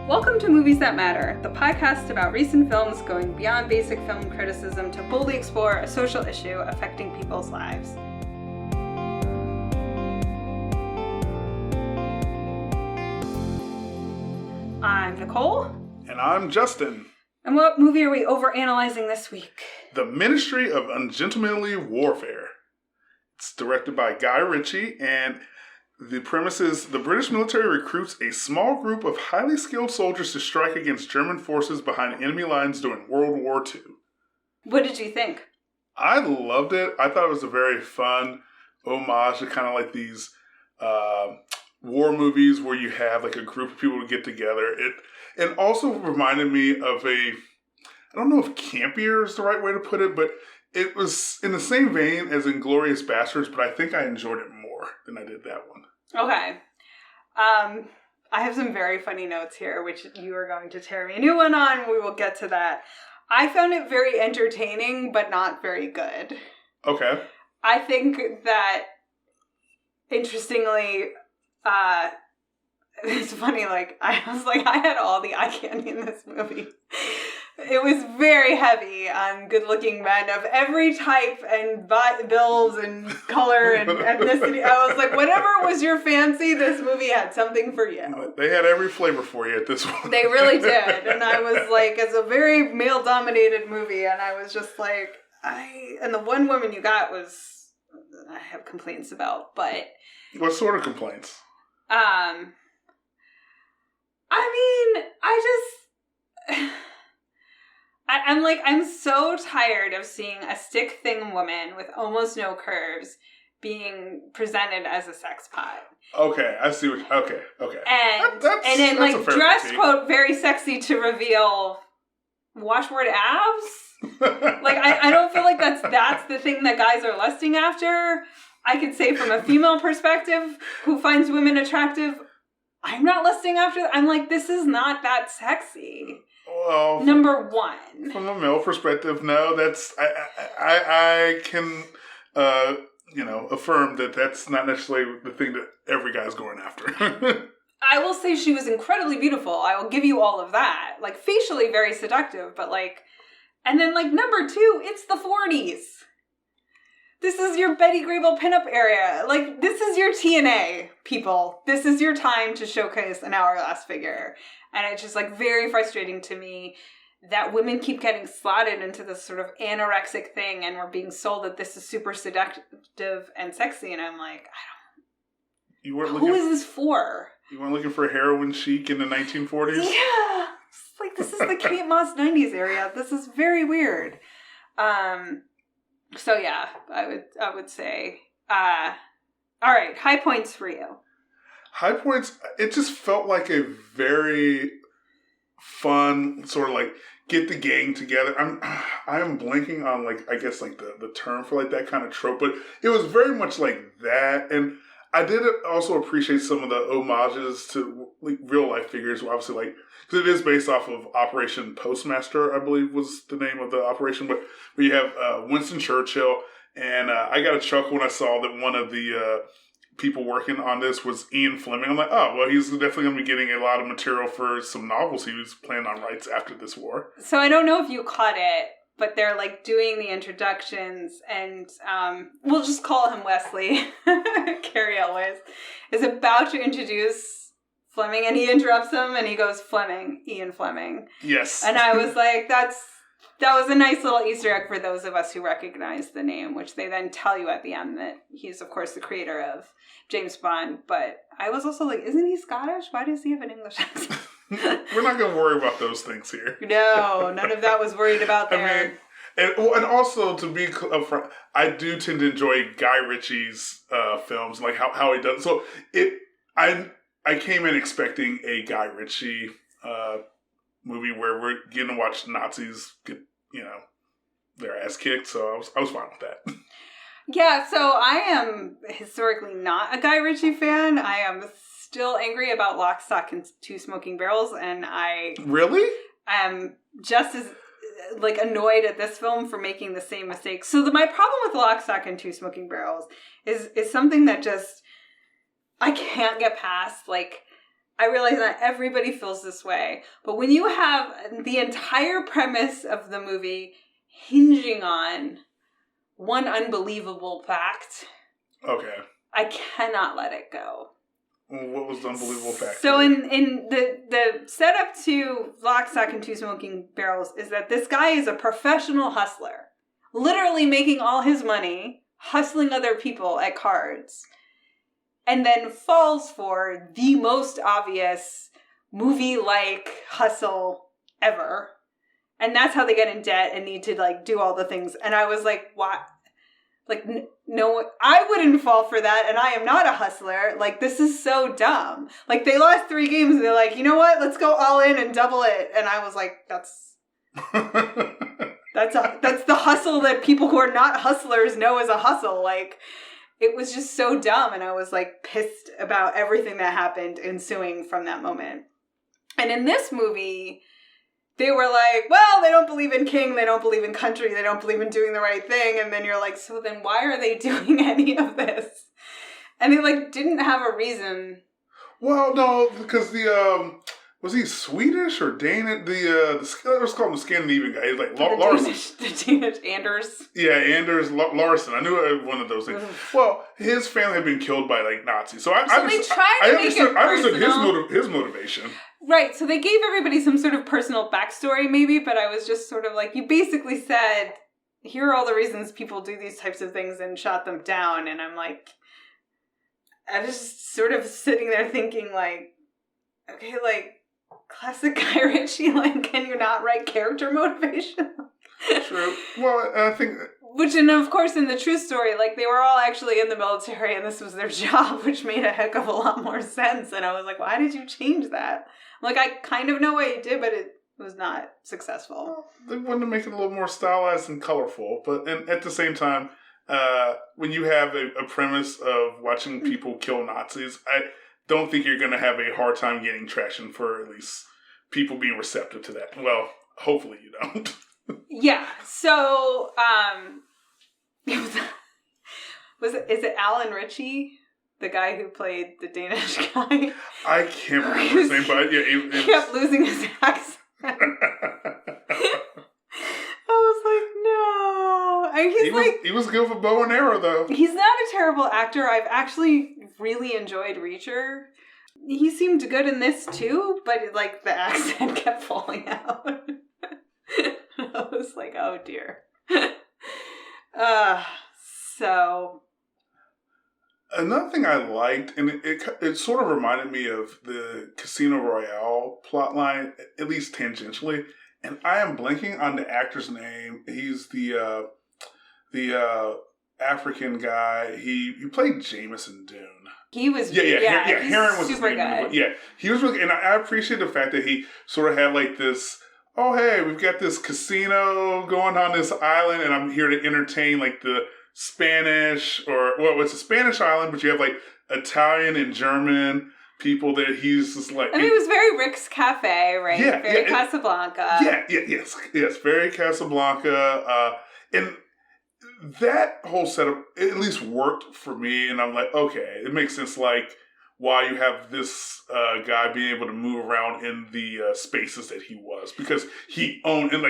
Welcome to Movies That Matter, the podcast about recent films going beyond basic film criticism to boldly explore a social issue affecting people's lives. I'm Nicole. And I'm Justin. And what movie are we overanalyzing this week? The Ministry of Ungentlemanly Warfare. It's directed by Guy Ritchie, and the premise is the British military recruits a small group of highly skilled soldiers to strike against German forces behind enemy lines during World War II. What did you think? I loved it. I thought it was a very fun homage to kind of like these war movies where you have like a group of people to get together. It also reminded me of I don't know if campier is the right way to put it, but it was in the same vein as Inglourious Basterds, but I think I enjoyed it more than I did that one. Okay. I have some very funny notes here, which you are going to tear me a new one on. We will get to that. I found it very entertaining, but not very good. Okay. I think that, interestingly, it's funny, I had all the eye candy in this movie. It was very heavy on good-looking men of every type and builds and color and ethnicity. I was like, whatever was your fancy, this movie had something for you. They had every flavor for you at this one. They really did. And I was like, it's a very male-dominated movie, and I was just like, and the one woman you got was, I have complaints about, but... What sort of complaints? I'm so tired of seeing a stick-thin woman with almost no curves being presented as a sex pot. Okay, I see what... Okay. And dressed, quote, very sexy to reveal washboard abs? I don't feel like that's the thing that guys are lusting after. I could say from a female perspective who finds women attractive, I'm not lusting after... I'm like, this is not that sexy. Well, number one. From a male perspective, no, that's I can affirm that that's not necessarily the thing that every guy's going after. I will say she was incredibly beautiful. I will give you all of that. Facially very seductive, but and then number two, it's the 40s. This is your Betty Grable pinup area. This is your TNA, people. This is your time to showcase an hourglass figure. And it's just, very frustrating to me that women keep getting slotted into this sort of anorexic thing and we're being sold that this is super seductive and sexy. And I'm like, who is this for? You weren't looking for heroin chic in the 1940s? Yeah. It's this is the Kate Moss 90s area. This is very weird. So yeah, I would say, all right, high points for you. High points, it just felt like a very fun sort of get the gang together. I'm blanking on the term for the term kind of trope, but it was very much like that. And I did also appreciate some of the homages to real life figures, obviously because it is based off of Operation Postmaster, I believe was the name of the operation, but where you have Winston Churchill, and I got a chuckle when I saw that one of the people working on this was Ian Fleming. I'm like, oh, well, he's definitely going to be getting a lot of material for some novels he was planning on writes after this war. So I don't know if you caught it, but they're doing the introductions, and we'll just call him Wesley. Carrie Elwes is about to introduce Fleming, and he interrupts him, and he goes, Fleming, Ian Fleming. Yes. And I was like, that was a nice little Easter egg for those of us who recognize the name, which they then tell you at the end that he's, of course, the creator of James Bond. But I was also like, isn't he Scottish? Why does he have an English accent? We're not going to worry about those things here. No, none of that was worried about there. And also, to be upfront, I do tend to enjoy Guy Ritchie's films, how he does. So I came in expecting a Guy Ritchie movie where we're getting to watch Nazis get, their ass kicked. So I was fine with that. Yeah, so I am historically not a Guy Ritchie fan. I am still angry about Lock, Stock, and Two Smoking Barrels, and I... Really? am just as, annoyed at this film for making the same mistake. So my problem with Lock, Stock, and Two Smoking Barrels is something that just... I can't get past, I realize not everybody feels this way, but when you have the entire premise of the movie hinging on one unbelievable fact, okay, I cannot let it go. What was the unbelievable fact? So in the setup to Lock, Stock, and Two Smoking Barrels is that this guy is a professional hustler, literally making all his money hustling other people at cards, and then falls for the most obvious movie-like hustle ever. And that's how they get in debt and need to, like, do all the things. And I was like, what? Like, no, I wouldn't fall for that, and I am not a hustler. Like, this is so dumb. Like, they lost 3 games, and they're like, you know what? Let's go all in and double it. And I was like, that's the hustle that people who are not hustlers know as a hustle. Like, it was just so dumb, and I was, like, pissed about everything that happened ensuing from that moment. And in this movie, they were like, well, they don't believe in king, they don't believe in country, they don't believe in doing the right thing. And then you're like, so then why are they doing any of this? And they, like, didn't have a reason. Well, no, because was he Swedish or Danish? Let's call him the Scandinavian guy. He's like Larson. The Danish Anders. Yeah, Anders Larson. I knew one of those things. Well, his family had been killed by, like, Nazis. So I understood his motivation. Right, so they gave everybody some sort of personal backstory, maybe, but I was just sort of like, you basically said, here are all the reasons people do these types of things and shot them down, and I'm like, I was just sort of sitting there thinking, like, okay, like, classic Guy Ritchie, like, can you not write character motivation? True. Well, I think... Which, and of course, in the true story, like, they were all actually in the military, and this was their job, which made a heck of a lot more sense, and I was like, why did you change that? Like, I kind of know what you did, but it was not successful. Well, they wanted to make it a little more stylized and colorful, but at the same time, when you have a premise of watching people kill Nazis, I don't think you're going to have a hard time getting traction for at least people being receptive to that. Well, hopefully you don't. Yeah, so, is it Alan Ritchie? The guy who played the Danish guy? I can't remember his name, but yeah. He kept losing his accent. I was like, no. He was good for bow and arrow, though. He's not a terrible actor. I've actually really enjoyed Reacher. He seemed good in this, too, but, like, the accent kept falling out. I was like, oh, dear. So... Another thing I liked, and it sort of reminded me of the Casino Royale plotline, at least tangentially, and I am blanking on the actor's name. He's the African guy. He played Jameson Dune. He was Heron was super good. Yeah, he was really, and I appreciate the fact that he sort of had like this. Oh, hey, we've got this casino going on this island, and I'm here to entertain like the Spanish, or well, it's a Spanish island, but you have like Italian and German people that he's just like. I mean, it was very Rick's Cafe, right? Yeah, very Casablanca. Yes, very Casablanca, and that whole setup at least worked for me, and I'm like, okay, it makes sense. Like, why you have this guy being able to move around in the spaces that he was, because he owned and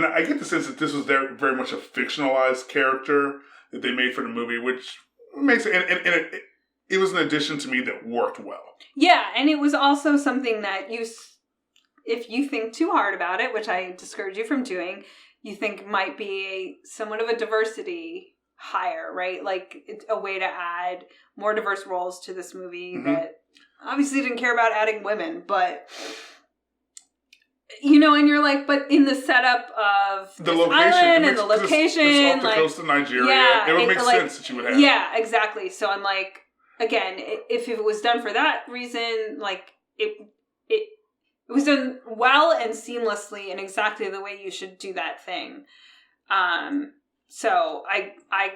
I get the sense that this was very much a fictionalized character that they made for the movie, which makes it, and it was an addition to me that worked well. Yeah, and it was also something that if you think too hard about it, which I discourage you from doing, you think might be somewhat of a diversity hire, right? Like, it's a way to add more diverse roles to this movie that obviously didn't care about adding women, but... You know, and you're like, but in the setup of the location, island and the location, it's off the coast of Nigeria, it would make sense that you would have. Yeah, exactly. So I'm like, again, if it was done for that reason, like it was done well and seamlessly and exactly the way you should do that thing. So I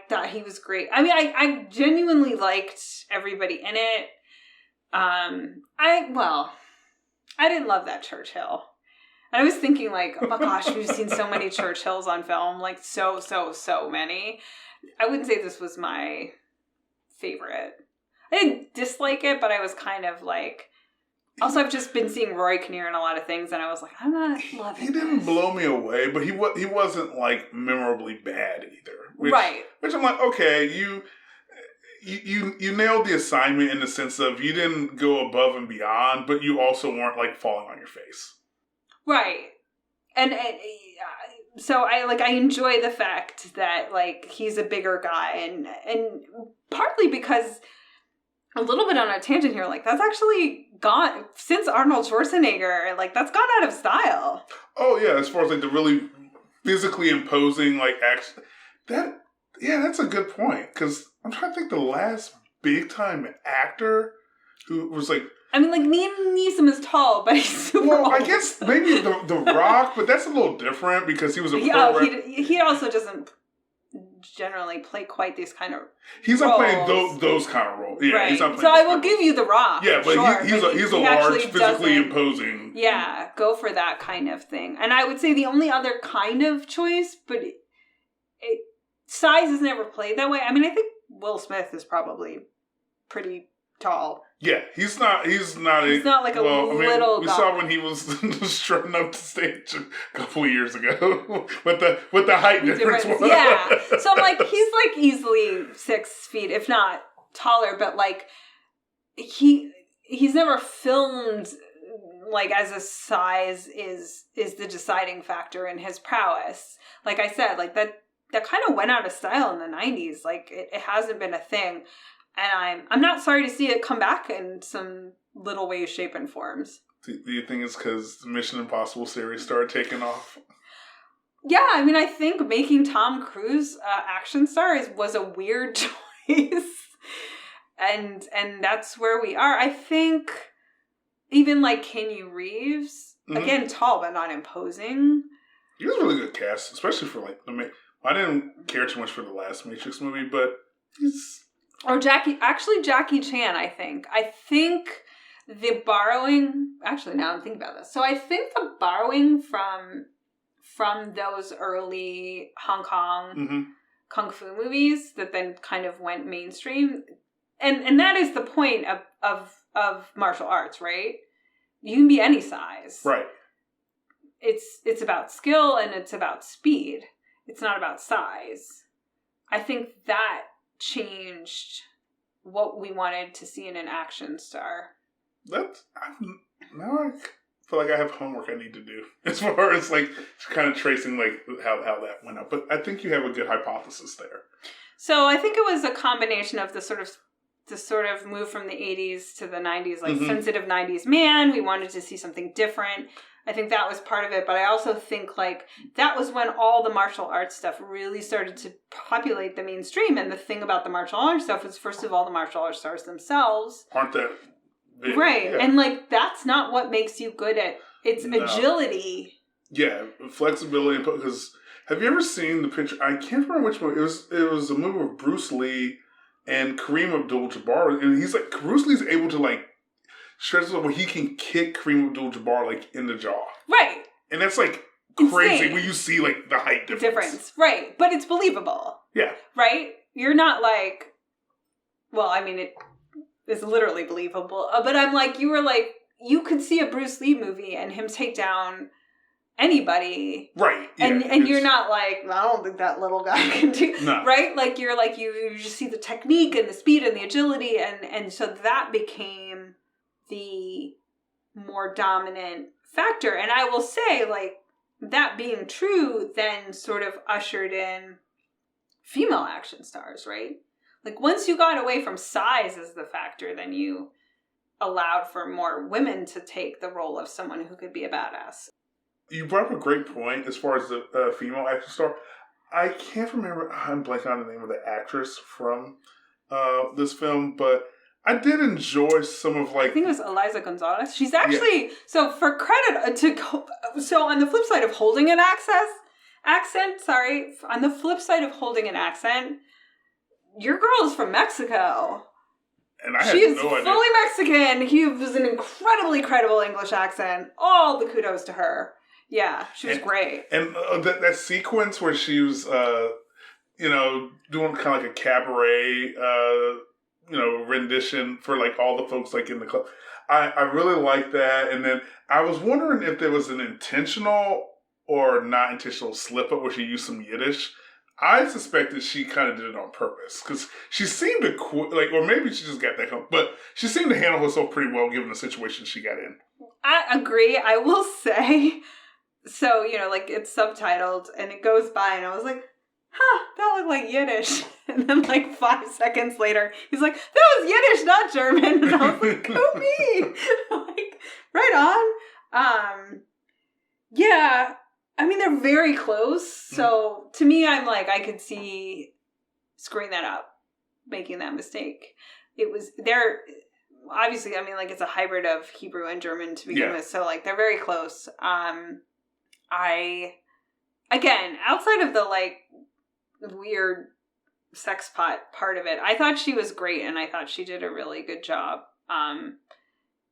thought he was great. I mean, I genuinely liked everybody in it. I didn't love that Churchill. And I was thinking, like, oh my gosh, we've seen so many Churchills on film, like so many. I wouldn't say this was my favorite. I didn't dislike it, but I was kind of like, Also, I've just been seeing Rory Kinnear in a lot of things, and I was like, I'm not loving He didn't this. blow me away, but he wasn't like memorably bad either. Right. Which I'm like, okay, you nailed the assignment in the sense of you didn't go above and beyond, but you also weren't like falling on your face. Right. And so I enjoy the fact that like he's a bigger guy, and partly because a little bit on a tangent here, like that's actually gone since Arnold Schwarzenegger, like that's gone out of style. Oh yeah, as far as like the really physically imposing like action, that's a good point, because I'm trying to think the last big time actor who was like, I mean, like Liam Neeson is tall, but he's super old. I guess maybe the Rock, but that's a little different because he was a he also doesn't generally play quite these kind of He's not playing those kind of roles. Yeah, right. He's not playing so I will give you The Rock. Yeah, but sure, he's a large, physically imposing. Yeah, go for that kind of thing. And I would say the only other kind of choice, but size is never played that way. I mean, I think Will Smith is probably pretty tall. Yeah, he's not like a little we guy. saw when he was strutting up the stage a couple of years ago what the height difference was. Yeah. So I'm like, he's like easily 6 feet, if not taller, but like he's never filmed like as a size is the deciding factor in his prowess. Like I said, like that kind of went out of style in the 90s. Like it hasn't been a thing. And I'm not sorry to see it come back in some little ways, shape, and forms. Do you think it's because the Mission Impossible series started taking off? Yeah, I mean, I think making Tom Cruise action star was a weird choice. and that's where we are. I think even like Keanu Reeves, again, tall but not imposing. He was a really good cast, especially for like I didn't care too much for the last Matrix movie, but he's... Or Jackie Chan, I think. I think the borrowing... Actually, now I'm thinking about this. So I think the borrowing from those early Hong Kong kung fu movies that then kind of went mainstream, and that is the point of martial arts, right? You can be any size. Right. It's about skill and it's about speed. It's not about size. I think that changed what we wanted to see in an action star. Now I feel like I have homework I need to do as far as like kind of tracing like how that went up. But I think you have a good hypothesis there. So I think it was a combination of the sort of move from the 80s to the 90s, like sensitive 90s man. We wanted to see something different. I think that was part of it, but I also think like that was when all the martial arts stuff really started to populate the mainstream. And the thing about the martial arts stuff is, first of all, the martial arts stars themselves aren't that big. Right. Yeah. And like that's not what makes you good at agility. Yeah, flexibility. Because have you ever seen the picture? I can't remember which movie. It was a movie with Bruce Lee and Kareem Abdul-Jabbar, and he's like Bruce Lee's able to like stretch it where he can kick Kareem Abdul-Jabbar like in the jaw. Right. And that's like crazy insane. When you see like the height difference. Right. But it's believable. Yeah. Right? You're not like, well, I mean, it is literally believable. But I'm like, you were like, you could see a Bruce Lee movie and him take down anybody. Right. Yeah, and you're not like, I don't think that little guy can do. No. Right? Like, you're like, you just see the technique and the speed and the agility. And so that became the more dominant factor. And I will say, like, that being true then sort of ushered in female action stars, right? Like, once you got away from size as the factor, then you allowed for more women to take the role of someone who could be a badass. You brought up a great point as far as the female action star. I can't remember, I'm blanking on the name of the actress from this film, but I did enjoy some of like... I think it was Eliza Gonzalez. She's actually... Yeah. So for credit so on the flip side of holding an accent, on the flip side of holding an accent, your girl is from Mexico. And I had no idea. She is fully Mexican. He was an incredibly credible English accent. All the kudos to her. Yeah, she was great. And that sequence where she was, doing kind of like a cabaret, rendition for like all the folks like in the club. I really like that. And then I was wondering if there was an intentional or not intentional slip up where she used some Yiddish. I suspected she kind of did it on purpose because she seemed to or maybe she just got that but she seemed to handle herself pretty well given the situation she got in. I agree. I will say, so, like it's subtitled and it goes by and I was like, that looked like Yiddish. And then 5 seconds later, he's like, that was Yiddish, not German. And I was like, go me. Right on. Yeah. I mean, they're very close. So to me, I'm like, I could see screwing that up, making that mistake. They're obviously, I mean, it's a hybrid of Hebrew and German to begin with. So they're very close. Again, outside of the weird sex pot part of it, I thought she was great and I thought she did a really good job.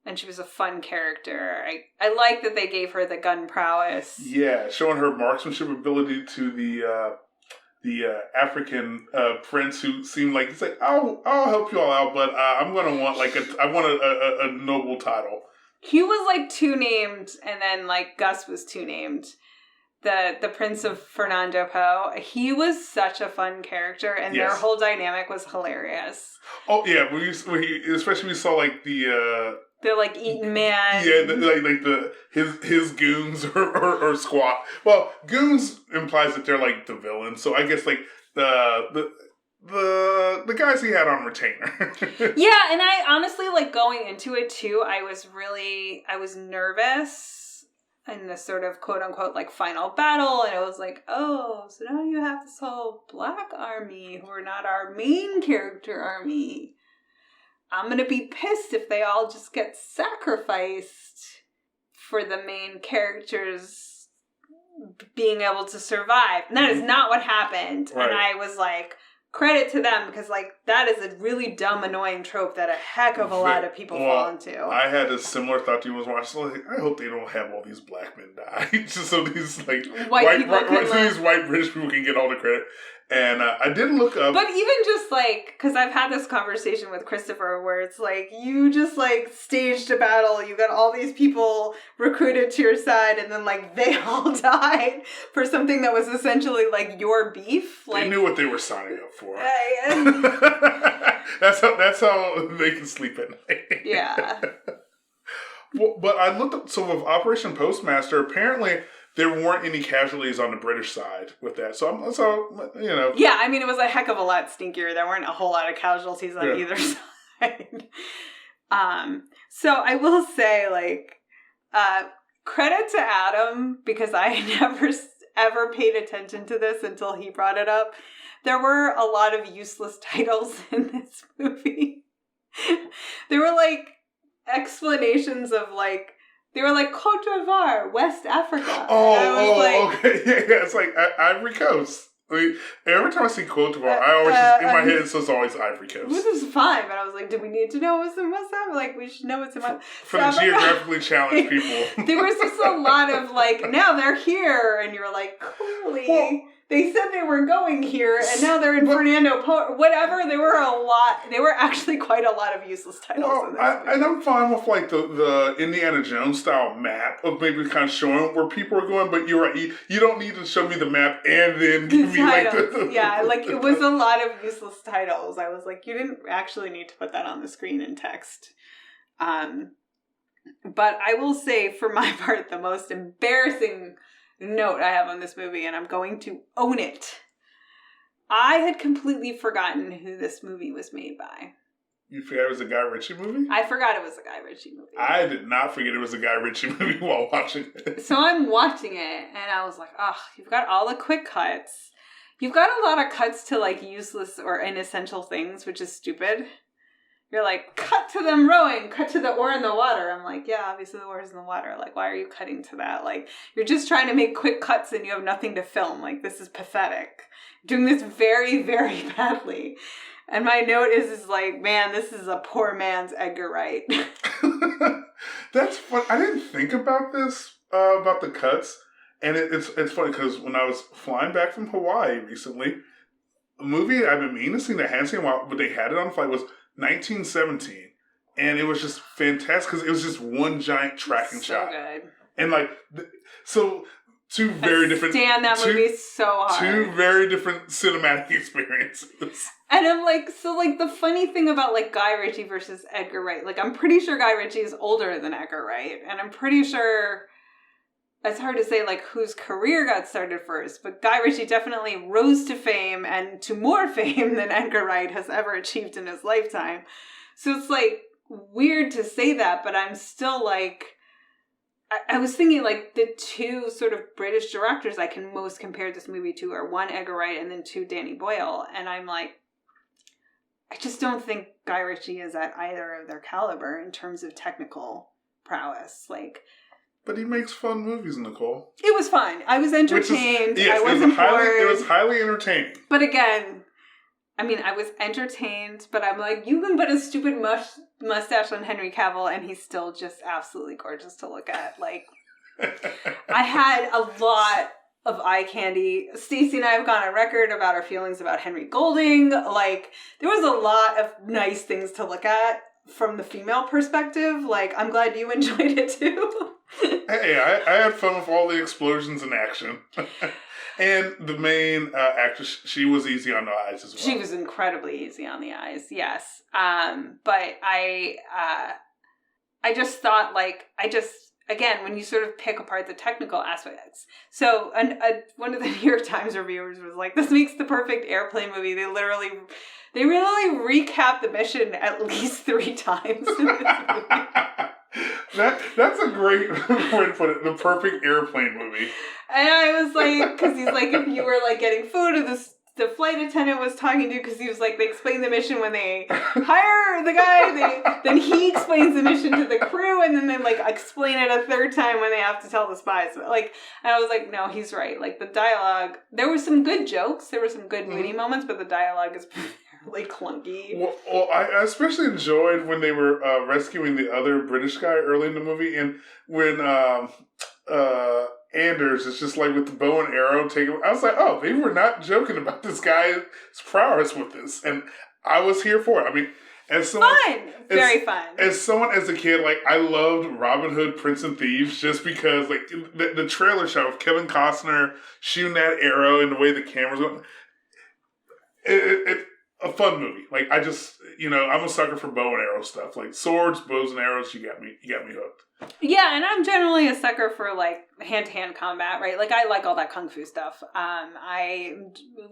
And she was a fun character. I like that they gave her the gun prowess. Yeah, showing her marksmanship ability to the African prince who seemed like, he's like, I'll help you all out, but I'm gonna want I want a noble title. He was two named, and then Gus was two named. The Prince of Fernando Po. He was such a fun character, and their whole dynamic was hilarious. Oh yeah, especially we saw the eating man. Yeah, his goons or squad. Well, goons implies that they're the villain. So I guess the guys he had on retainer. Yeah, and I honestly going into it too. I was nervous in the sort of quote unquote final battle, and it was oh, so now you have this whole black army who are not our main character army. I'm going to be pissed if they all just get sacrificed for the main characters being able to survive. And that is not what happened. Right. And I was credit to them because that is a really dumb, annoying trope that a heck of a lot of people fall into. I had a similar thought to you was watching. I hope they don't have all these black men die. Just so these white British people can get all the credit. And I did look up. But even just because I've had this conversation with Christopher where it's you just staged a battle, you got all these people recruited to your side, and then they all died for something that was essentially your beef. They knew what they were signing up for. That's how they can sleep at night. Yeah. Well, but I looked up, so with Operation Postmaster, apparently there weren't any casualties on the British side with that. So Yeah, I mean, it was a heck of a lot stinkier. There weren't a whole lot of casualties on either side. So I will say, credit to Adam, because I never ever paid attention to this until he brought it up. There were a lot of useless titles in this movie. There were, explanations of, they were Côte d'Ivoire, West Africa. Okay. Yeah, it's Ivory Coast. I mean, every time I see Côte d'Ivoire, I always in my head, it's always Ivory Coast. Which is fine, but I was do we need to know what's in West Africa? We should know what's in West For the geographically challenged people. There was just a lot of, now they're here, and you're clearly... Well, they said they were going here, and now they're in Fernando Po. Whatever, there were actually quite a lot of useless titles in this movie. And I'm fine with the Indiana Jones style map of maybe kind of showing where people are going, but you're right, you don't need to show me the map and then give me it was a lot of useless titles. I was you didn't actually need to put that on the screen in text. But I will say, for my part, the most embarrassing note I have on this movie, and I'm going to own it. I had completely forgotten who this movie was made by. You forgot it was a Guy Ritchie movie? I forgot it was a Guy Ritchie movie. I did not forget it was a Guy Ritchie movie while watching it. So I'm watching it, and I was you've got all the quick cuts. You've got a lot of cuts to useless or inessential things, which is stupid. You're cut to them rowing, cut to the oar in the water. I'm yeah, obviously the oar's in the water. Why are you cutting to that? You're just trying to make quick cuts and you have nothing to film. This is pathetic. Doing this very, very badly. And my note is man, this is a poor man's Edgar Wright. That's fun. I didn't think about this, about the cuts. And it's funny because when I was flying back from Hawaii recently, a movie I've been meaning to see that I hadn't seen in a while, but they had it on flight was 1917. And it was just fantastic because it was just one giant tracking shot. So good. And like, so two very different. Stand that movie so hard. Two very different cinematic experiences. And I'm like, so like the funny thing about like Guy Ritchie versus Edgar Wright, like I'm pretty sure Guy Ritchie is older than Edgar Wright, and I'm pretty sure it's hard to say like whose career got started first, but Guy Ritchie definitely rose to fame and to more fame than Edgar Wright has ever achieved in his lifetime. So it's like weird to say that, but I'm still like, I was thinking like the two sort of British directors I can most compare this movie to are one Edgar Wright and then two Danny Boyle. And I'm like, I just don't think Guy Ritchie is at either of their caliber in terms of technical prowess. Like, but he makes fun movies, Nicole. It was fun. I was entertained. Yes, I wasn't bored. It was highly entertaining. But again, I mean, I was entertained, but I'm like, you can put a stupid mustache on Henry Cavill and he's still just absolutely gorgeous to look at. Like, I had a lot of eye candy. Stacey and I have gone on record about our feelings about Henry Golding. Like, there was a lot of nice things to look at from the female perspective. Like, I'm glad you enjoyed it too. Hey, I had fun with all the explosions and action. And the main actress, she was easy on the eyes as well. She was incredibly easy on the eyes, yes. But I just thought, like, again, when you sort of pick apart the technical aspects. So one of the New York Times reviewers was like, this makes the perfect airplane movie. They really recap the mission at least 3 times in this movie. That's a great way to put it. The perfect airplane movie. And I was like, because he's like, if you were like getting food, or the flight attendant was talking to, because he was like, they explain the mission when they hire the guy, then he explains the mission to the crew, and then they like explain it a 3rd time when they have to tell the spies. Like, and I was like, no, he's right. Like the dialogue, there were some good jokes, there were some good witty moments, but the dialogue is really clunky. Well, I especially enjoyed when they were rescuing the other British guy early in the movie, and when Anders is just like with the bow and arrow taking. I was like, oh, they were not joking about this guy's prowess with this, and I was here for it. I mean, as someone, very fun. As someone as a kid, like I loved Robin Hood, Prince and Thieves, just because like the trailer shot of Kevin Costner shooting that arrow and the way the cameras went. It a fun movie. Like I just, I'm a sucker for bow and arrow stuff. Like swords, bows and arrows. You got me hooked. Yeah, and I'm generally a sucker for like hand-to-hand combat, right? Like I like all that kung fu stuff.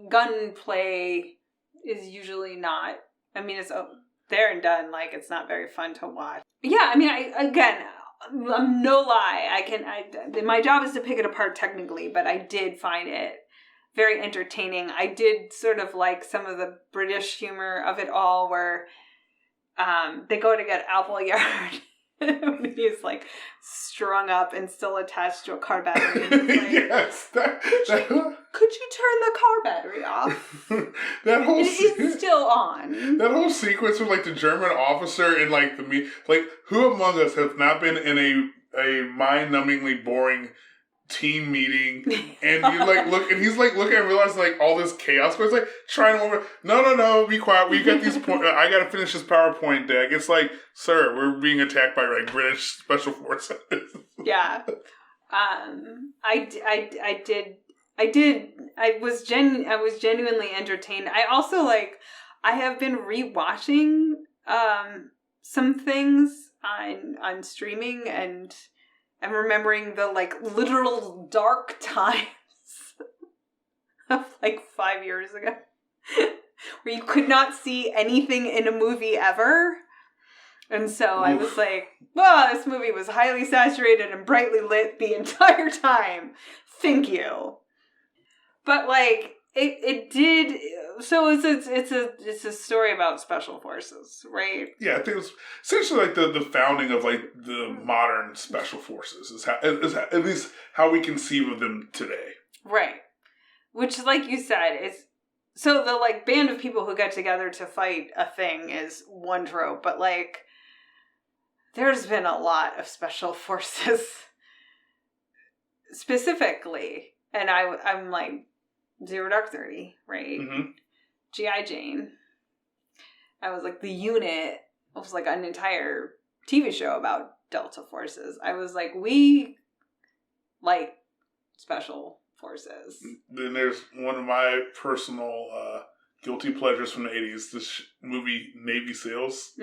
Gunplay is usually not. I mean, it's there and done. Like it's not very fun to watch. Yeah, I mean, I'm no lie. My job is to pick it apart technically, but I did find it very entertaining. I did sort of like some of the British humor of it all, where they go to get Appleyard when he's like strung up and still attached to a car battery. Like, yes, could you turn the car battery off? That whole it is still on. That whole sequence with like the German officer and like like who among us have not been in a mind-numbingly boring team meeting, and you like look, and he's like looking and realizing like all this chaos, but it's like trying to over. No, be quiet. We got these points. I got to finish this PowerPoint deck. It's like, sir, we're being attacked by like British special forces. Yeah, I was genuinely entertained. I also I have been rewatching some things on streaming, and I'm remembering the literal dark times of 5 years ago where you could not see anything in a movie ever. And so I was like, well, this movie was highly saturated and brightly lit the entire time. Thank you. But it did. So it's a story about special forces, right? Yeah, I think it was essentially the founding of the modern special forces is at least how we conceive of them today. Right. Which, like you said, is so the band of people who get together to fight a thing is one trope, but there's been a lot of special forces specifically, and I'm 0 Dark 30, right? Mm-hmm. G.I. Jane. I was the unit, was like an entire TV show about Delta forces. I was like, we like special forces. Then there's one of my personal guilty pleasures from the 80s, this movie Navy SEALs,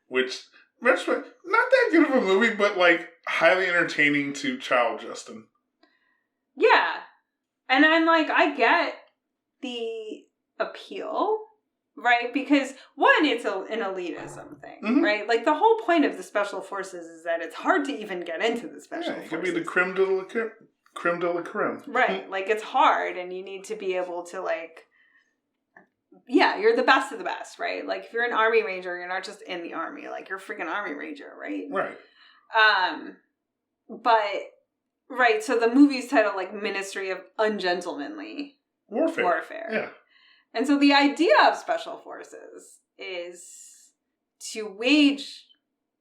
which, not that good of a movie, but like highly entertaining to child Justin. Yeah. And I'm like, I get the appeal, right? Because one, it's an elitism thing, right? Like the whole point of the special forces is that it's hard to even get into the special forces. It could be the creme de la creme. Right. Like it's hard and you need to be able to like, yeah, you're the best of the best, right? Like if you're an Army Ranger, you're not just in the Army, like you're a freaking Army Ranger, right? Right. But, right, so the movie's titled like Ministry of Ungentlemanly Warfare. Yeah. And so the idea of special forces is to wage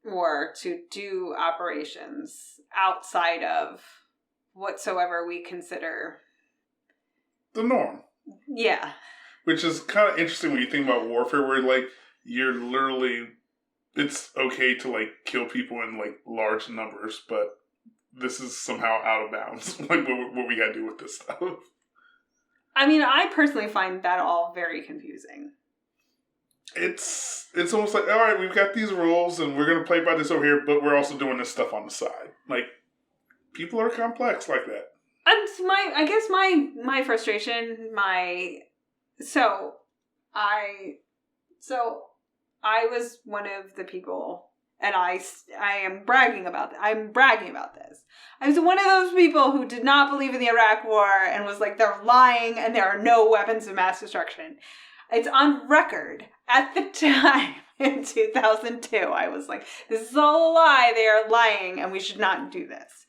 war, to do operations outside of whatsoever we consider the norm. Yeah. Which is kind of interesting when you think about warfare, where like you're literally, it's okay to like kill people in like large numbers, but this is somehow out of bounds. Like what we got to do with this stuff. I mean, I personally find that all very confusing. It's almost like, all right, we've got these rules and we're going to play by this over here, but we're also doing this stuff on the side. Like, people are complex like that. And I guess my frustration, So I was one of the people, and I am bragging about that. I'm bragging about this. I was one of those people who did not believe in the Iraq War and was like, they're lying and there are no weapons of mass destruction. It's on record at the time in 2002. I was like, this is all a lie. They are lying and we should not do this.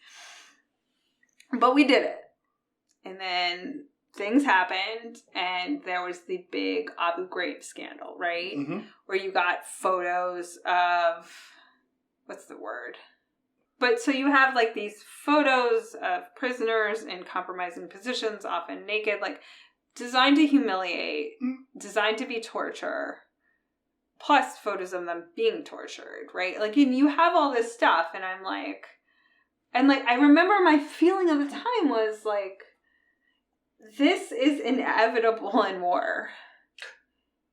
But we did it. And then things happened, and there was the big Abu Ghraib scandal, right? Where you got photos of, what's the word? But so you have like these photos of prisoners in compromising positions, often naked, like designed to humiliate, designed to be torture, plus photos of them being tortured, right? Like, and you have all this stuff, and I'm like, I remember my feeling at the time was like, this is inevitable in war.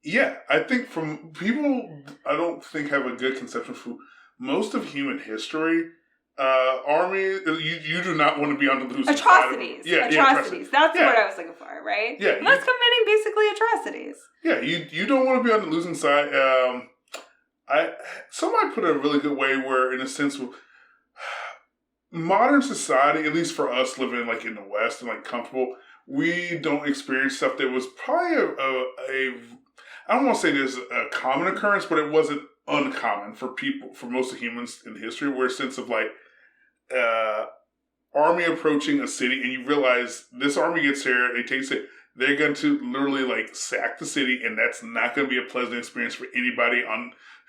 Yeah, I think from people, I don't think have a good conception for most of human history. Army, you do not want to be on the losing side. Atrocities. Atrocities. That's what I was looking for, right? Yeah. And that's committing basically atrocities. Yeah, you don't want to be on the losing side. Somebody put it a really good way where, in a sense, modern society, at least for us living like in the West and like comfortable, we don't experience stuff that was probably I don't want to say there's a common occurrence, but it wasn't uncommon for people, for most of humans in history, where a sense of like, army approaching a city, and you realize this army gets here, they take it, they're going to literally like sack the city, and that's not going to be a pleasant experience for anybody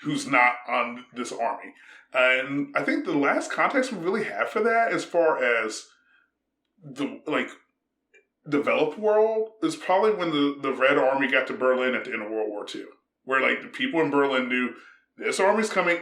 who's not on this army. And I think the last context we really have for that, as far as the like developed world, is probably when the Red Army got to Berlin at the end of World War II, where like the people in Berlin knew this army's coming,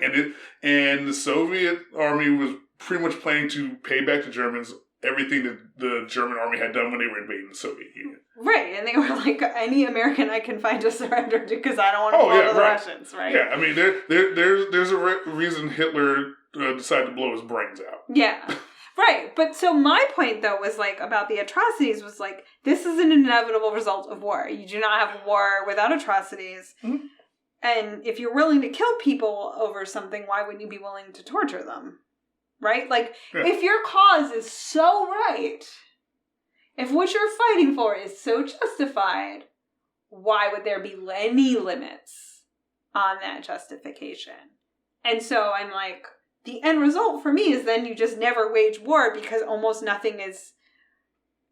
and the Soviet army was pretty much planning to pay back the Germans everything that the German army had done when they were invading the Soviet Union. Right, and they were like, any American I can find to surrender to, because I don't want to blow to the Russians, right? Yeah, I mean, there's a reason Hitler decided to blow his brains out. Yeah. Right, but so my point, though, was like, about the atrocities, was like, this is an inevitable result of war. You do not have war without atrocities. Mm-hmm. And if you're willing to kill people over something, why wouldn't you be willing to torture them? Right? Like, if your cause is so right, if what you're fighting for is so justified, why would there be any limits on that justification? And so I'm like, the end result for me is then you just never wage war, because almost nothing is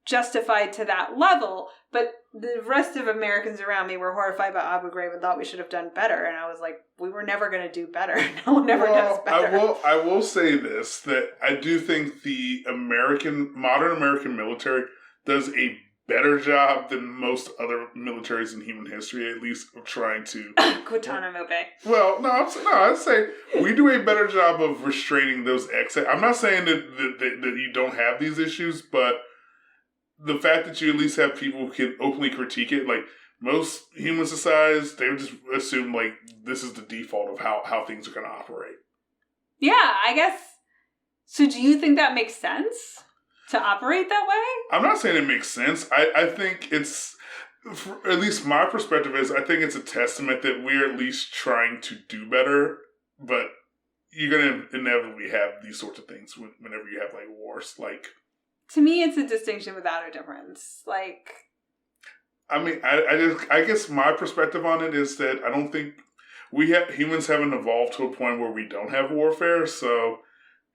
justified to that level. But the rest of Americans around me were horrified by Abu Ghraib and thought we should have done better. And I was like, we were never going to do better. No one ever does better. I will say this, that I do think the modern American military does a better job than most other militaries in human history, at least of trying to... Guantanamo Bay. Well, I'd say we do a better job of restraining those excess. I'm not saying that you don't have these issues, but the fact that you at least have people who can openly critique it, like most human societies, they would just assume like this is the default of how things are going to operate. Yeah, I guess. So do you think that makes sense to operate that way? I'm not saying it makes sense. I think it's, at least my perspective is, I think it's a testament that we're at least trying to do better, but you're going to inevitably have these sorts of things whenever you have like wars. Like, to me, it's a distinction without a difference. Like, I mean, I guess my perspective on it is that I don't think humans haven't evolved to a point where we don't have warfare. So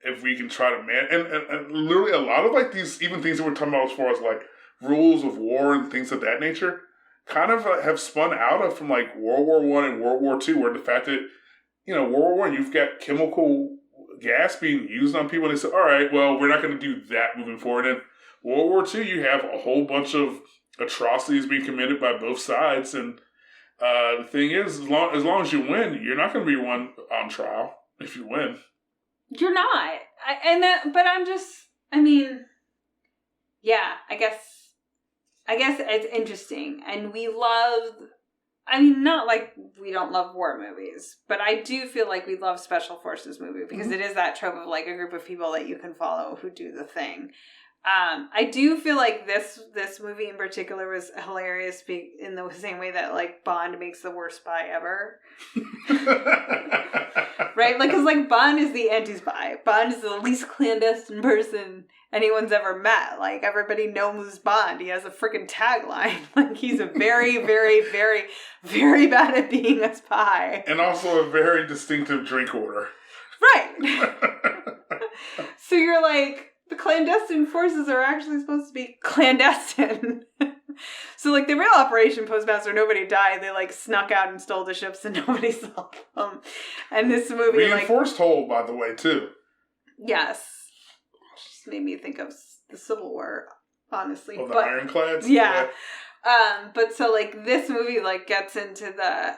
if we can try to and literally a lot of like these, even things that we're talking about as far as like rules of war and things of that nature, kind of have spun out of from like World War I and World War II, where the fact that, World War I, you've got chemical gas being used on people, and they said, all right, well, we're not going to do that moving forward. And World War II, you have a whole bunch of atrocities being committed by both sides, and the thing is, as long as you win, you're not going to be one on trial if you win. You're not. I guess it's interesting. And we not like we don't love war movies, but I do feel like we love special forces movies because it is that trope of like a group of people that you can follow who do the thing. I do feel like this movie in particular was hilarious in the same way that like Bond makes the worst spy ever. Right? Like, because like Bond is the anti-spy. Bond is the least clandestine person anyone's ever met. Like, everybody knows Bond. He has a freaking tagline. Like, he's a very, very, very, very bad at being a spy. And also a very distinctive drink order. Right. So you're like, the clandestine forces are actually supposed to be clandestine. So, like, the real Operation Postmaster, nobody died. They, like, snuck out and stole the ships and nobody saw them. And this movie, reinforced hold, by the way, too. Yes. Just made me think of the Civil War, honestly. Oh, the ironclads? Yeah. But so, like, this movie, like, gets into the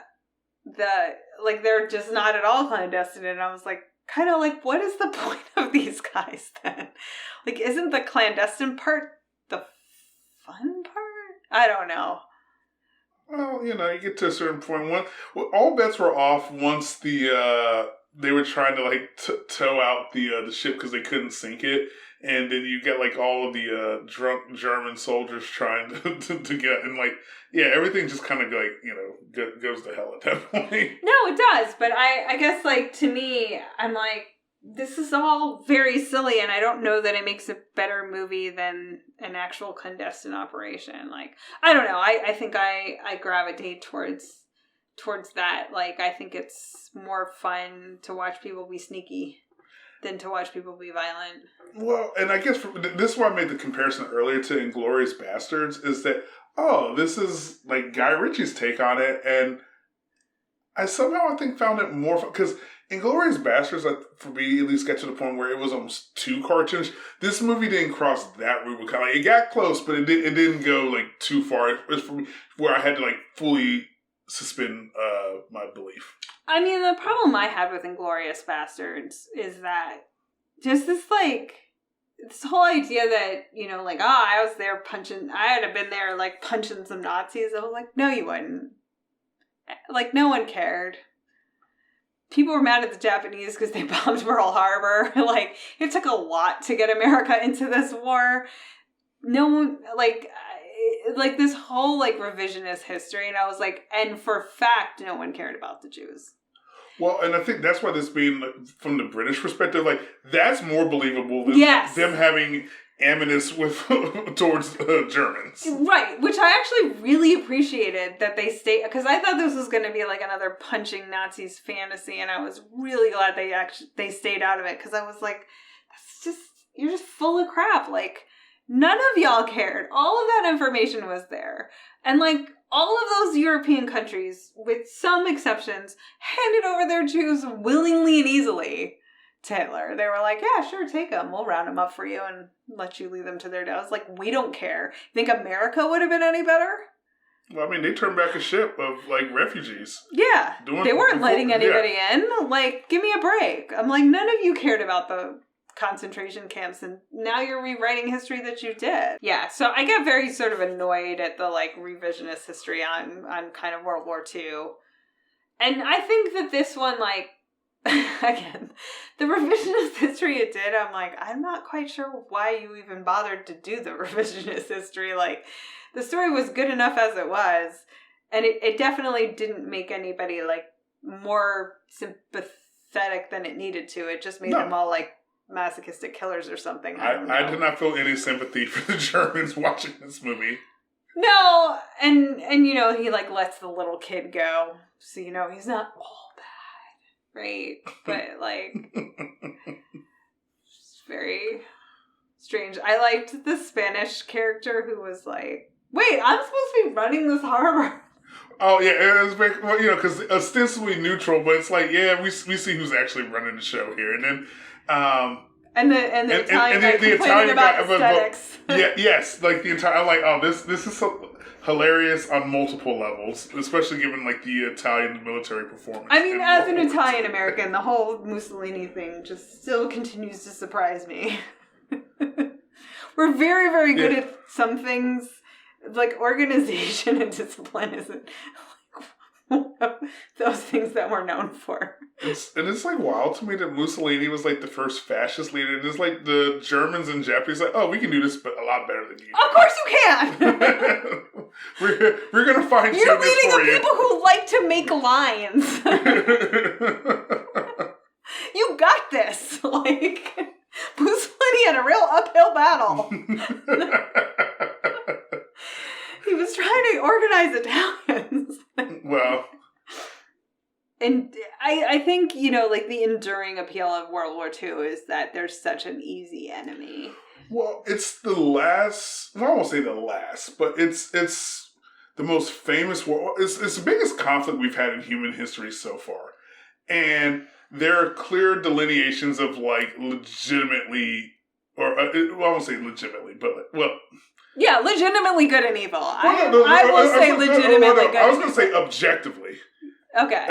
like, they're just not at all clandestine. And I was like, kind of like, what is the point of these guys, then? Like, isn't the clandestine part the fun part? I don't know. Well, you get to a certain point. All bets were off once they were trying to like tow out the ship because they couldn't sink it, and then you get like all of the drunk German soldiers trying to get, and like everything just kind of like goes to hell at that point. No, it does, but I guess like to me, I'm like, this is all very silly, and I don't know that it makes a better movie than an actual clandestine operation. Like, I don't know. I think I gravitate towards that. Like, I think it's more fun to watch people be sneaky than to watch people be violent. Well, and I guess this is why I made the comparison earlier to Inglourious Bastards, is that, this is like Guy Ritchie's take on it, and I somehow found it more fun, because Inglourious Bastards, for me, at least got to the point where it was almost too cartoonish. This movie didn't cross that Rubicon. Like, it got close, but it didn't go like too far. It was for me where I had to like fully suspend my belief. I mean, the problem I had with Inglourious Bastards is that just this whole idea that, like, I was there I had to been there like punching some Nazis. I was like, no, you wouldn't. Like, no one cared. People were mad at the Japanese because they bombed Pearl Harbor. Like, it took a lot to get America into this war. No one, like this whole, like, revisionist history. And I was like, and for fact, no one cared about the Jews. Well, and I think that's why this being, from the British perspective, like, that's more believable than them having animus towards Germans. Right, which I actually really appreciated that they stayed, because I thought this was going to be like another punching Nazis fantasy, and I was really glad they stayed out of it, because I was like, you're just full of crap. Like, none of y'all cared. All of that information was there. And like, all of those European countries, with some exceptions, handed over their Jews willingly and easily to Hitler. They were like, yeah, sure, take them. We'll round them up for you and let you lead them to their deaths. Like, we don't care. Think America would have been any better? Well, I mean, they turned back a ship of, like, refugees. Yeah. They weren't letting anybody in. Like, give me a break. I'm like, none of you cared about the concentration camps, and now you're rewriting history that you did. Yeah, so I get very sort of annoyed at the, like, revisionist history on kind of World War II. And I think that this one, like, again, the revisionist history it did, I'm like, I'm not quite sure why you even bothered to do the revisionist history. Like, the story was good enough as it was, and it definitely didn't make anybody, like, more sympathetic than it needed to. It just made them all, like, masochistic killers or something. I did not feel any sympathy for the Germans watching this movie. No, and you know, he, like, lets the little kid go, so, you know, he's not all bad, right? But, like, it's very strange. I liked the Spanish character who was like, wait, I'm supposed to be running this harbor. Oh, yeah, it was very, well, you know, because ostensibly neutral, but it's like, yeah, we see who's actually running the show here. And then, and the Italian guy complaining about aesthetics. Yes, like the entire, I'm like, oh, this is so hilarious on multiple levels, especially given, like, the Italian military performance. I mean, as an Italian American, the whole Mussolini thing just still continues to surprise me. We're very, very good at some things. Like, organization and discipline isn't, like, one of those things that we're known for. It's like wild to me that Mussolini was, like, the first fascist leader, and it's like the Germans and Japanese like, oh, we can do this a lot better than you. Of course you can! we're gonna find You're leading the people who like to make lines. You got this. Like, Mussolini had a real uphill battle. He was trying to organize Italians. Well. And I think, you know, like, the enduring appeal of World War II is that there's such an easy enemy. Well, it's the last, well, I won't say the last, but it's the most famous war. It's the biggest conflict we've had in human history so far. And there are clear delineations of, like, legitimately, or, well, I won't say legitimately, but, well. Yeah, legitimately good and evil. I will say legitimately good. I was going to say objectively. Okay.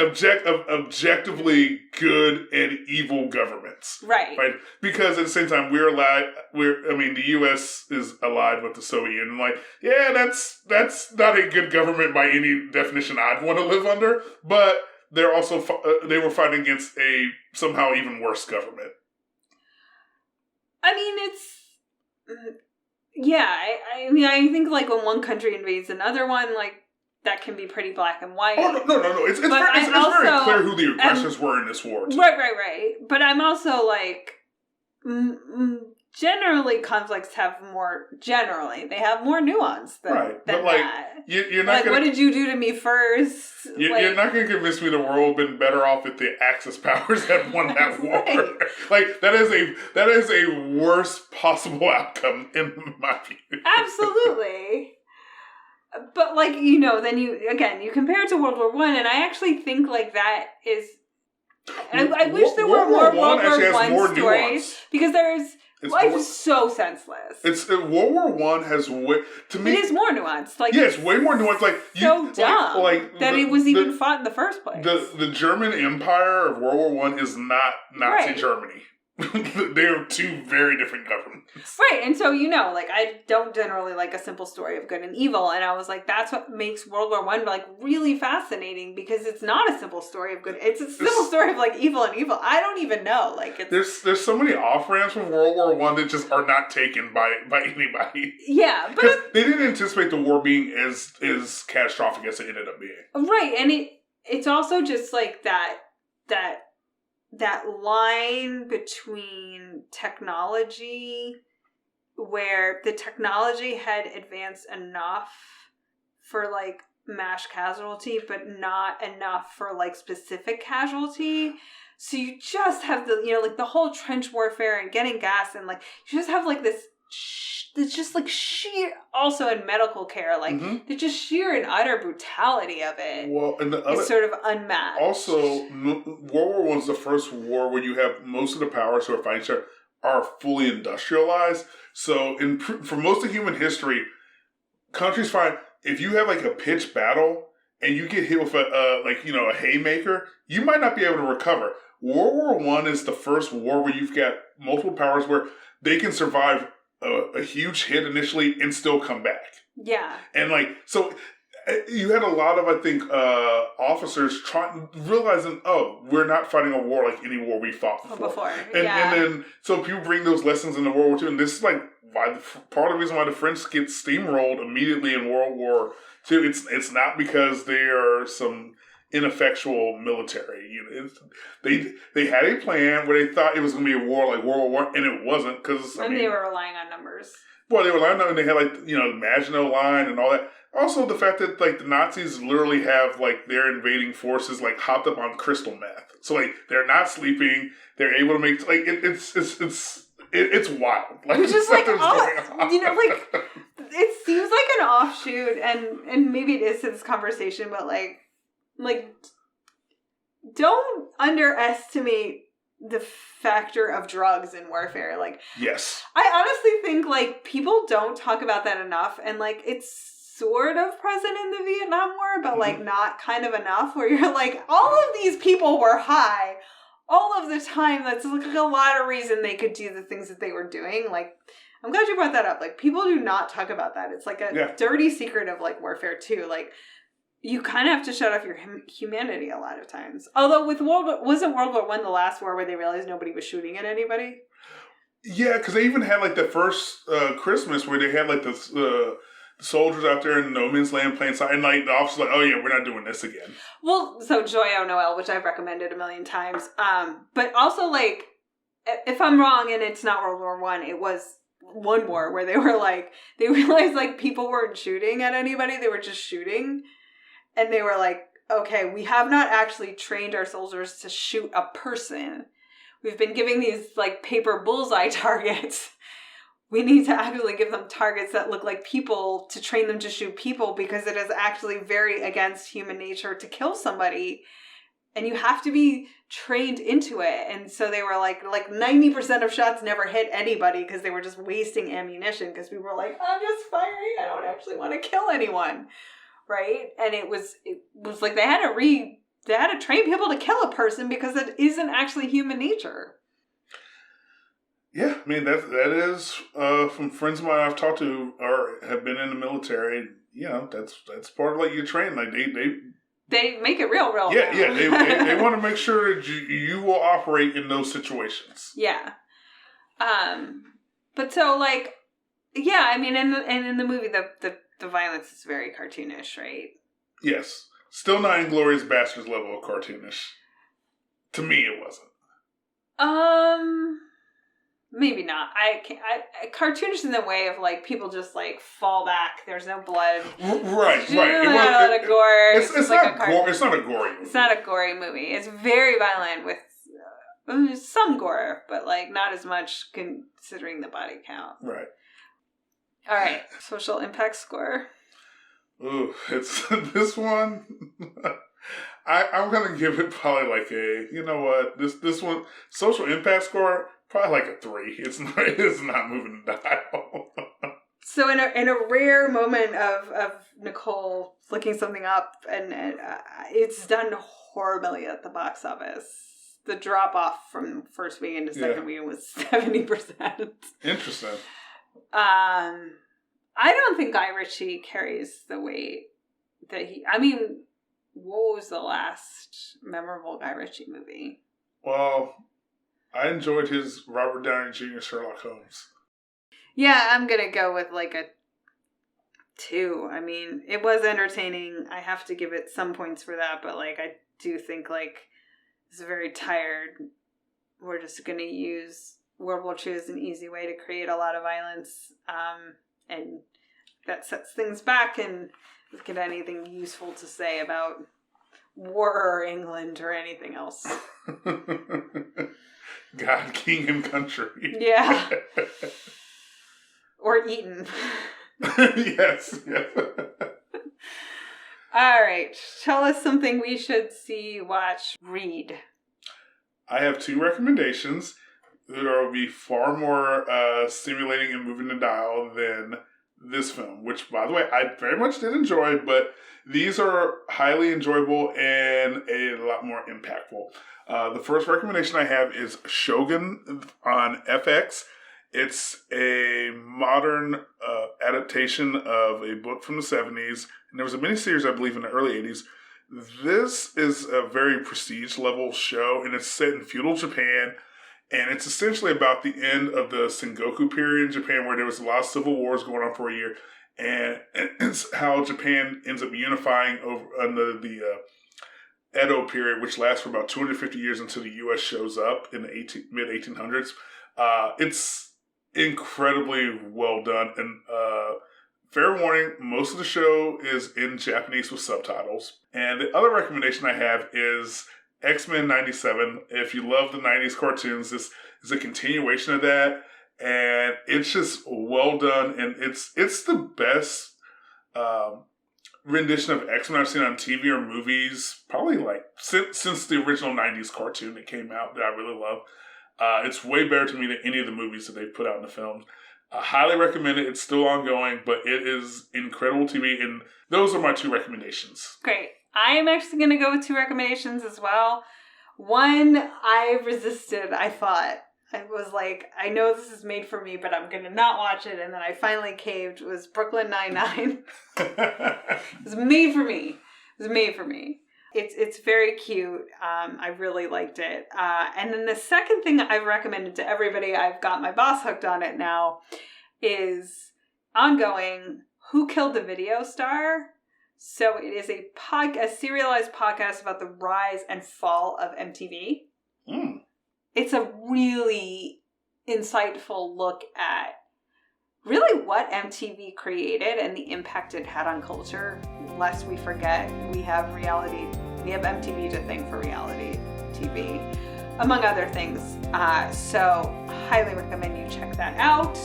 Objectively good and evil governments. Right. Because at the same time, the U.S. is allied with the Soviet Union. Like, yeah, that's not a good government by any definition I'd want to live under. But they're also, they were fighting against a somehow even worse government. I mean, it's, yeah, I mean, I think, like, when one country invades another one, like, that can be pretty black and white. Oh, no. It's very clear who the aggressors were in this war, too. Right. But I'm also, like, generally conflicts have more, they have more nuance than but, like, that. You're not like, what did you do to me first? You're not going to convince me the world would have been better off if the Axis powers had won that war. Right. Like, that is a worst possible outcome, in my view. Absolutely. But, like, you know, then you compare it to World War I, and I actually think, like, that is... I wish there were more World War I stories, because life is so senseless. World War I has way... To me... It is more nuanced. Like, yes, way more nuanced. Like, so dumb that it was even fought in the first place. The German Empire of World War I is not Nazi Germany. They are two very different governments. Right, and so, you know, like, I don't generally like a simple story of good and evil, and I was like, that's what makes World War I, like, really fascinating, because it's not a simple story of good, it's a simple story of, like, evil and evil. I don't even know, like, it's... There's so many off-ramps from World War I that just are not taken by anybody. Yeah, but... Because they didn't anticipate the war being as catastrophic as it ended up being. Right, and it's also just, like, that line between technology, where the technology had advanced enough for, like, mass casualty, but not enough for, like, specific casualty. So you just have the, you know, like, the whole trench warfare and getting gas, and, like, you just have, like, this just like sheer, also in medical care, like the just sheer and utter brutality of it. Well, and the other, is sort of unmatched. Also, World War I is the first war where you have most of the powers who are fighting each other are fully industrialized. So for most of human history, countries find if you have like a pitched battle and you get hit with a haymaker, you might not be able to recover. World War I is the first war where you've got multiple powers where they can survive a huge hit initially and still come back. Yeah. And so you had a lot of, I think, officers realizing, we're not fighting a war like any war we fought before. And then, so people bring those lessons into World War II, and this is like part of the reason why the French get steamrolled immediately in World War II. It's not because they are some ineffectual military. They had a plan where they thought it was going to be a war like World War I, and it wasn't because they were relying on numbers. Well, they were relying on, and they had the Maginot Line and all that. Also, the fact that the Nazis literally have their invading forces hopped up on crystal meth, so they're not sleeping. They're able to make it's wild. Which is it seems like an offshoot, and maybe it is to this conversation, but don't underestimate the factor of drugs in warfare. Yes, I honestly think people don't talk about that enough, and it's sort of present in the Vietnam War, but not kind of enough, where you're all of these people were high all of the time. That's a lot of reason they could do the things that they were doing. I'm glad you brought that up. People do not talk about that. It's a dirty secret of warfare too. You kind of have to shut off your humanity a lot of times. Although wasn't World War I the last war where they realized nobody was shooting at anybody? Yeah, because they even had the first Christmas where they had the soldiers out there in no man's land playing side, and the officers oh yeah, we're not doing this again. Well, so Joyeux Noel, which I've recommended a million times, but also if I'm wrong and it's not World War I, it was one war where they were they realized people weren't shooting at anybody, they were just shooting, and they were okay, we have not actually trained our soldiers to shoot a person. We've been giving these paper bullseye targets. We need to actually give them targets that look like people to train them to shoot people, because it is actually very against human nature to kill somebody. And you have to be trained into it. And so they were 90% of shots never hit anybody because they were just wasting ammunition, because people were I'm just firing. I don't actually want to kill anyone. Right? And it was they had to train people to kill a person because it isn't actually human nature. Yeah, I mean that is from friends of mine I've talked to or have been in the military. That's part of you train. They make it real. Yeah, they want to make sure that you will operate in those situations. Yeah, but so I mean, in the movie the violence is very cartoonish, right? Yes, still not Inglourious Basterds level of cartoonish. To me, it wasn't. Maybe not. I cartoonish in the way of people just fall back. There's no blood. Right. Not a lot of gore. It's not gore. It's not a gory movie. It's not a gory movie. It's very violent with some gore, but not as much considering the body count. Right. All right. Social impact score. Ooh, it's this one. I'm gonna give it probably this one social impact score. Probably a 3. It's not moving the dial. So in a rare moment of Nicole looking something up, and it's done horribly at the box office. The drop off from first weekend to second weekend was 70%. Interesting. I don't think Guy Ritchie carries the weight that he. I mean, what was the last memorable Guy Ritchie movie? Well, I enjoyed his Robert Downey Jr. Sherlock Holmes. Yeah, I'm going to go with a 2. I mean, it was entertaining. I have to give it some points for that, but I do think it's very tired. We're just going to use World War II as an easy way to create a lot of violence. And that sets things back, and look at anything useful to say about war or England or anything else. God, king and country. Yeah. Or eaten. Yes. All right. Tell us something we should see, watch, read. I have 2 recommendations that will be far more stimulating and moving the dial than this film, which, by the way, I very much did enjoy, but these are highly enjoyable and a lot more impactful. The first recommendation I have is Shogun on FX. It's a modern adaptation of a book from the 70s, and there was a miniseries, I believe, in the early 80s. This is a very prestige level show, and it's set in feudal Japan, and it's essentially about the end of the Sengoku period in Japan, where there was a lot of civil wars going on for a year, and it's how Japan ends up unifying over under the Edo period, which lasts for about 250 years until the U.S. shows up in the mid-1800s. It's incredibly well done, and fair warning, most of the show is in Japanese with subtitles. And the other recommendation I have is X-Men 97. If you love the 90s cartoons, this is a continuation of that. And it's just well done. And it's the best rendition of X-Men I've seen on TV or movies, probably like since the original 90s cartoon that came out that I really love. It's way better to me than any of the movies that they've put out in the films. I highly recommend it. It's still ongoing, but it is incredible TV, and those are my 2 recommendations. Great. I'm actually going to go with 2 recommendations as well. One, I resisted. I thought. I was like, I know this is made for me, but I'm going to not watch it. And then I finally caved. It was Brooklyn Nine-Nine. It was made for me. It was made for me. It's very cute. I really liked it. And then the second thing I've recommended to everybody, I've got my boss hooked on it now, is ongoing Who Killed the Video Star? So it is a serialized podcast about the rise and fall of MTV. Mm. It's a really insightful look at really what MTV created and the impact it had on culture. Lest we forget, we have MTV to thank for reality TV, among other things. So highly recommend you check that out.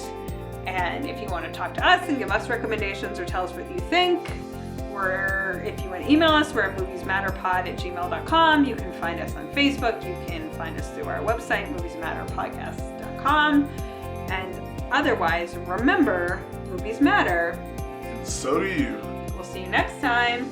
And if you want to talk to us and give us recommendations or tell us what you think, if you want to email us, we're at moviesmatterpod@gmail.com. You can find us on Facebook. You can find us through our website, moviesmatterpodcast.com. And otherwise, remember, movies matter. And so do you. We'll see you next time.